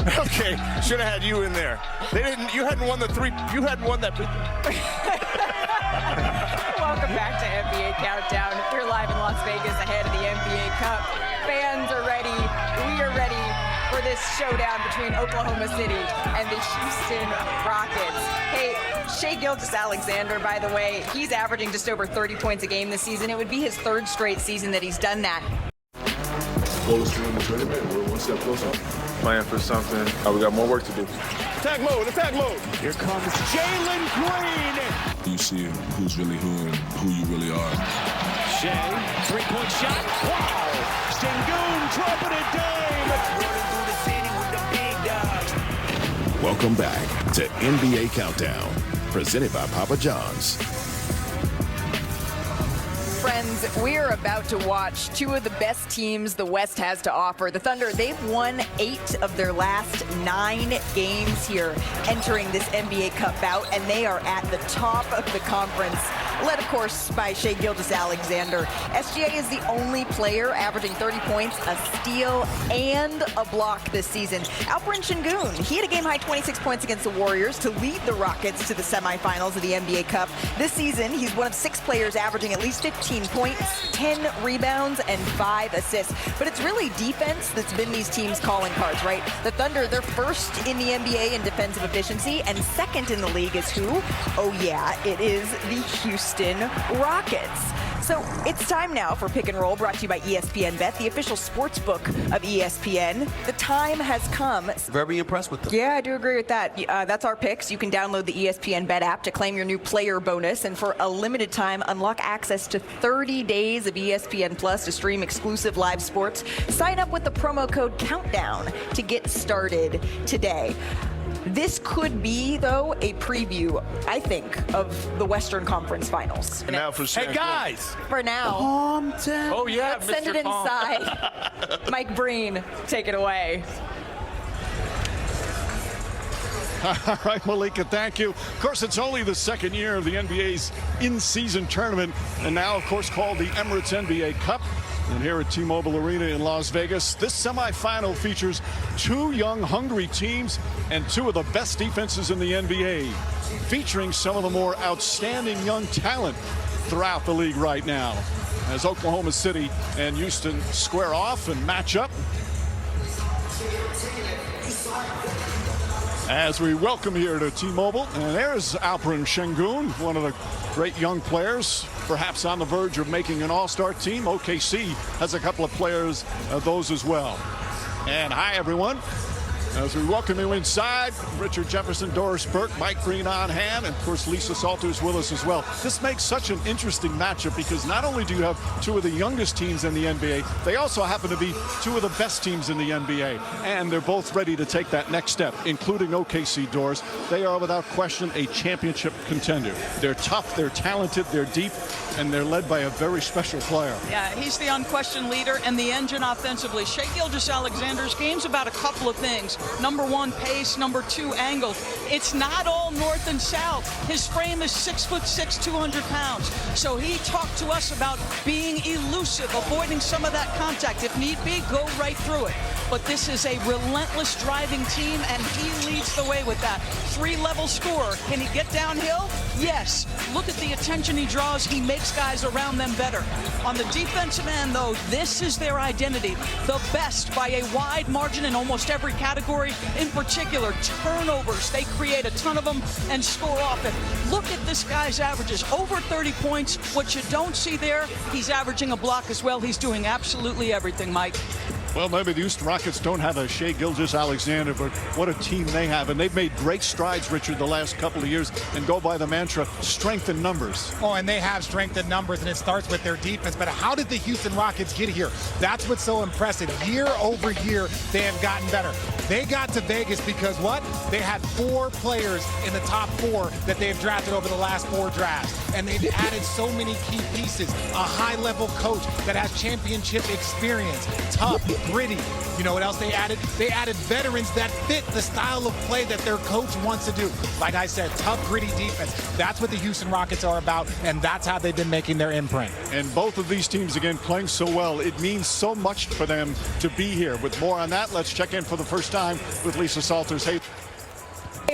Okay, should have had you in there. They didn't. You hadn't won the three. You hadn't won that. Welcome back to NBA Countdown. We're live in Las Vegas ahead of the NBA Cup. Fans are ready. We are ready for this showdown between Oklahoma City and the Houston Rockets. Hey, Shai Gilgeous-Alexander, by the way, he's averaging just over 30 points a game this season. It would be his third straight season that he's done that. Close to the tournament. We're one step closer. Playing for something. We got more work to do. Attack mode, attack mode. Here comes Jalen Green. You see who's really who and who you really are. Shai, three-point shot. Wow. Sengun dropping it down. Running through the city with the big dogs. Welcome back to NBA Countdown, presented by Papa John's. Friends, we're about to watch two of the best teams the West has to offer. The Thunder, they've won 8 of their last 9 games here entering this NBA Cup bout, and they are at the top of the conference, led, of course, by Shai Gilgeous-Alexander. SGA is the only player averaging 30 points, a steal, and a block this season. Alperen Sengun, he had a game-high 26 points against the Warriors to lead the Rockets to the semifinals of the NBA Cup. This season, he's one of 6 players averaging at least 15 points, 10 rebounds, and 5 assists. But it's really defense that's been these teams' calling cards, right? The Thunder, they're first in the NBA in defensive efficiency, and second in the league is who? Oh yeah, it is the Houston Rockets. So it's time now for Pick and Roll, brought to you by ESPN Bet, the official sports book of ESPN. The time has come. Very impressed with them. Yeah, I do agree with that. That's our picks. You can download the ESPN Bet app to claim your new player bonus, and for a limited time, unlock access to 30 days of ESPN Plus to stream exclusive live sports. Sign up with the promo code COUNTDOWN to get started today. This could be, though, a preview, I think, of the Western Conference Finals. And now for Hey, guys. For now, Oh yeah, let's send it Calm. inside. Mike Breen, take it away. All right, Malika, thank you. Of course, it's only the second year of the NBA's in-season tournament, and now, of course, called the Emirates NBA Cup. And here at T-Mobile Arena in Las Vegas, this semifinal features 2 young, hungry teams and 2 of the best defenses in the NBA, featuring some of the more outstanding young talent throughout the league right now. As Oklahoma City and Houston square off and match up, as we welcome here to T-Mobile, and there's Alperen Sengun, one of the great young players, perhaps on the verge of making an all-star team. OKC has a couple of players of those as well. And hi, everyone. As we welcome you inside, Richard Jefferson, Doris Burke, Mike Green on hand, and of course Lisa Salters with us as well. This makes such an interesting matchup because not only do you have 2 of the youngest teams in the NBA, they also happen to be 2 of the best teams in the NBA. And they're both ready to take that next step, including OKC, Doris. They are without question a championship contender. They're tough, they're talented, they're deep, and they're led by a very special player. Yeah, he's the unquestioned leader and the engine offensively. Shai Gilgeous-Alexander's game's about a couple of things. Number 1, pace. Number 2, angle. It's not all north and south. His frame is 6'6", 200 pounds. So he talked to us about being elusive, avoiding some of that contact. If need be, go right through it. But this is a relentless driving team, and he leads the way with that. 3-level scorer. Can he get downhill? Yes. Look at the attention he draws. He makes guys around them better. On the defensive end, though, this is their identity. The best by a wide margin in almost every category. In particular, turnovers. They create a ton of them and score often. Look at this guy's averages. Over 30 points. What you don't see there, he's averaging a block as well. He's doing absolutely everything, Mike. Well, maybe the Houston Rockets don't have a Shai Gilgeous-Alexander, but what a team they have. And they've made great strides, Richard, the last couple of years and go by the mantra, strength in numbers. Oh, and they have strength in numbers, and it starts with their defense. But how did the Houston Rockets get here? That's what's so impressive. Year over year, they have gotten better. They got to Vegas because what? They had 4 players in the top 4 that they have drafted over the last 4 drafts. And they've added so many key pieces. A high-level coach that has championship experience. Tough, gritty. You know what else they added? They added veterans that fit the style of play that their coach wants to do. Like I said, tough, gritty defense. That's what the Houston Rockets are about, and that's how they've been making their imprint. And both of these teams, again, playing so well. It means so much for them to be here. With more on that, let's check in for the first time with Lisa Salters. Hey,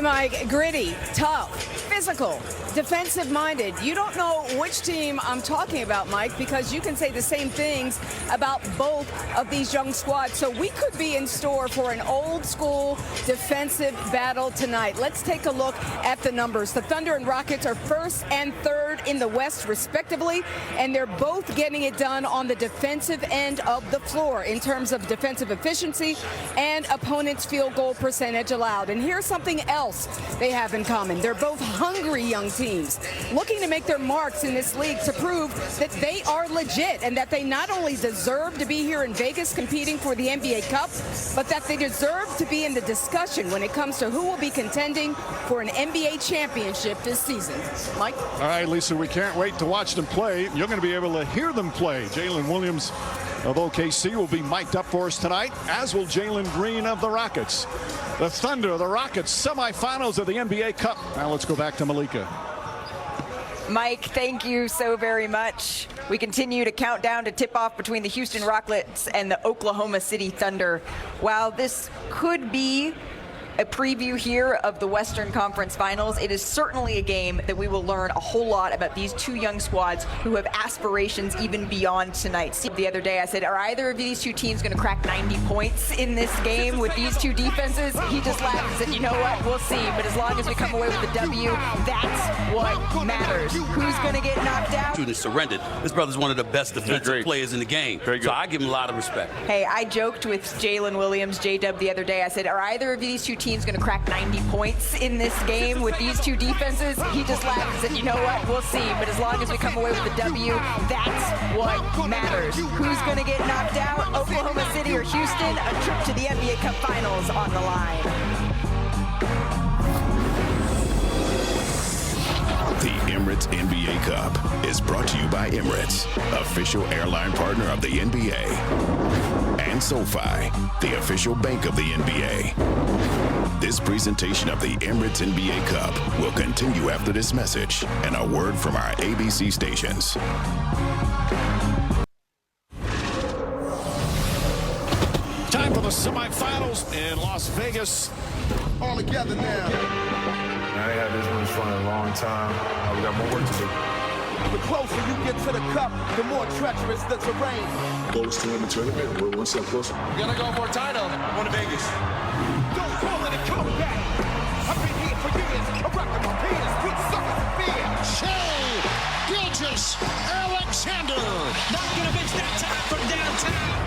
Mike, gritty, tough, physical, defensive-minded. You don't know which team I'm talking about, Mike, because you can say the same things about both of these young squads. So we could be in store for an old-school defensive battle tonight. Let's take a look at the numbers. The Thunder and Rockets are first and third in the West, respectively, and they're both getting it done on the defensive end of the floor in terms of defensive efficiency and opponent's field goal percentage allowed. And here's something else they have in common. They're both hungry young teams looking to make their marks in this league to prove that they are legit and that they not only deserve to be here in Vegas competing for the NBA Cup, but that they deserve to be in the discussion when it comes to who will be contending for an NBA championship this season. Mike? all right, Lisa, we can't wait to watch them play. You're going to be able to hear them play. Jalen Williams of OKC will be mic'd up for us tonight, as will Jalen Green of the Rockets. The Thunder, the Rockets, semifinals of the NBA Cup. Now let's go back to Malika. Mike, thank you so very much. We continue to count down to tip-off between the Houston Rockets and the Oklahoma City Thunder. While this could be a preview here of the Western Conference Finals, it is certainly a game that we will learn a whole lot about these two young squads who have aspirations even beyond tonight. The other day I said, are either of these two teams going to crack 90 points in this game with these two defenses? He just laughed and said, you know what, we'll see. But as long as we come away with the W, that's what matters. Who's going to get knocked out? Students surrendered. This brother's one of the best defensive players in the game. So I give him a lot of respect. Hey, I joked with Jalen Williams, J-Dub, the other day. I said, are either of these two teams going to crack 90 points in this game with these two defenses? He just laughed and said, you know what, we'll see. But as long as we come away with the W, that's what matters. Who's going to get knocked out? Oklahoma City or Houston? A trip to the NBA Cup Finals on the line. The Emirates NBA Cup is brought to you by Emirates, official airline partner of the NBA, and SoFi, the official bank of the NBA. This presentation of the Emirates NBA Cup will continue after this message and a word from our ABC stations. Time for the semifinals in Las Vegas. All together now. I ain't had this much fun in a long time. We got more work to do. The closer you get to the cup, the more treacherous the terrain. Close to win the tournament. We're one step closer. We gotta go for a title. Going to Vegas. Don't call it a comeback. I've been here for years. I'm rocking my penis with suckers and beer. Shea Gilgeous-Alexander. Not gonna miss that time from downtown.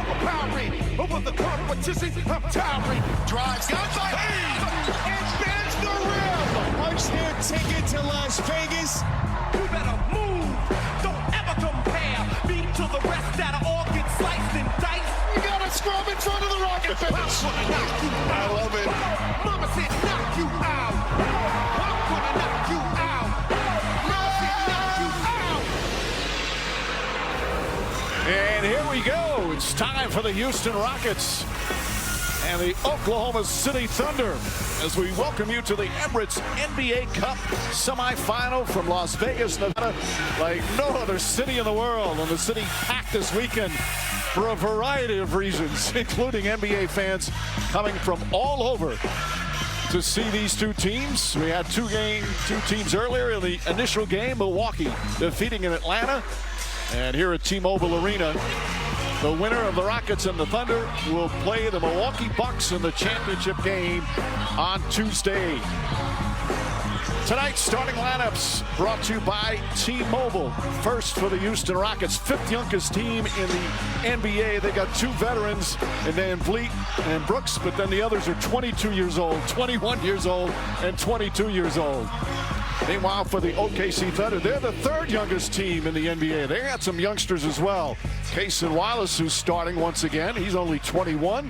Overpowering over the competition. I'm towering. Drives down by And bends the rim. Punch their ticket to Las Vegas. You better move. Don't ever compare me to the rest that all get sliced and diced. You got a scrub in front of the Rocket finish. I love it. Mama said knock you out. I'm gonna knock you out. Mama said knock you out. And here we go. It's time for the Houston Rockets and the Oklahoma City Thunder as we welcome you to the Emirates NBA Cup semifinal from Las Vegas, Nevada, like no other city in the world. And the city packed this weekend for a variety of reasons, including NBA fans coming from all over to see these two teams. We had two teams earlier in the initial game, Milwaukee defeating in Atlanta. And here at T-Mobile Arena, the winner of the Rockets and the Thunder will play the Milwaukee Bucks in the championship game on Tuesday. Tonight's starting lineups brought to you by T-Mobile. First for the Houston Rockets, fifth youngest team in the NBA. They got two veterans in Van Vliet and Brooks, but then the others are 22 years old, 21 years old, and 22 years old. Meanwhile, for the OKC Thunder, they're the third youngest team in the NBA. They got some youngsters as well. Cason Wallace, who's starting once again. He's only 21.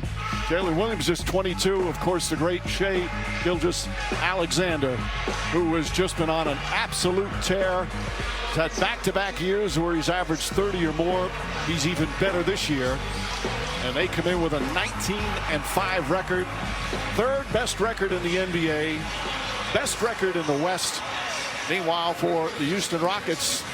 Jalen Williams is 22. Of course, the great Shea Gilgeous-Alexander, who has just been on an absolute tear had back-to-back years where he's averaged 30 or more. He's even better this year. And they come in with a 19-5 record. Third best record in the NBA. Best record in the West. Meanwhile, for the Houston Rockets,